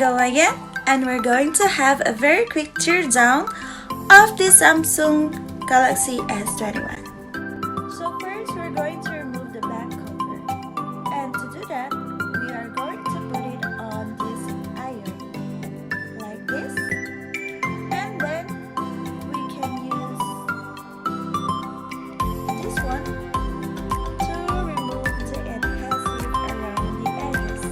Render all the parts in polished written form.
go again, and we're going to have a very quick tear down of the Samsung Galaxy S21. So first, we're going to remove the back cover, and to do that, we are going to put it on this iron, like this, and then we can use this one to remove the adhesive around the edges.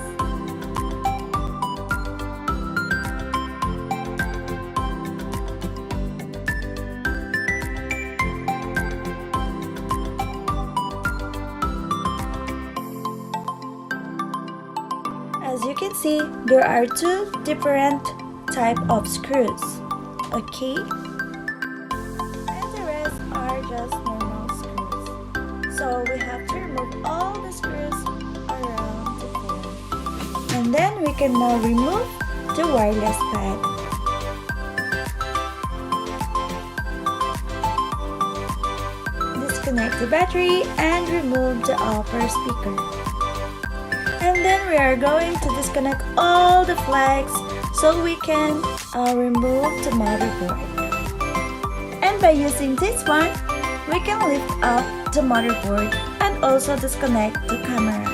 As you can see, there are two different type of screws, okay? And the rest are just normal screws. So we have to remove all the screws around the phone. And then we can now remove the wireless pad. Disconnect the battery and remove the upper speaker. And then we are going to disconnect all the flags so we can remove the motherboard. And by using this one, we can lift up the motherboard and also disconnect the cameras.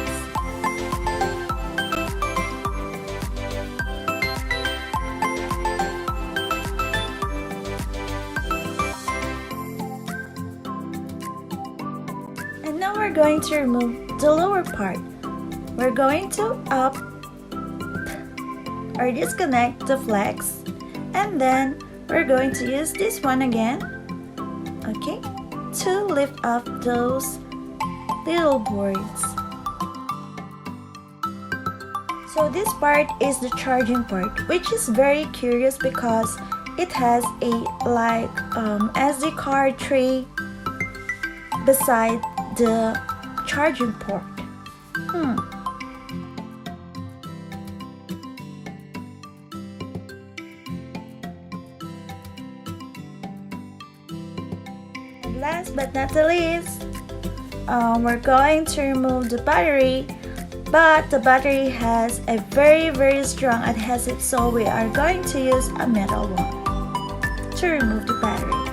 And now we're going to remove the lower part. We're going to disconnect the flags, and then we're going to use this one again, okay, to lift up those little boards. So this part is the charging part, which is very curious because it has a SD card tray beside the charging port. Last but not the least, we're going to remove the battery, but the battery has a very strong adhesive, so we are going to use a metal one to remove the battery.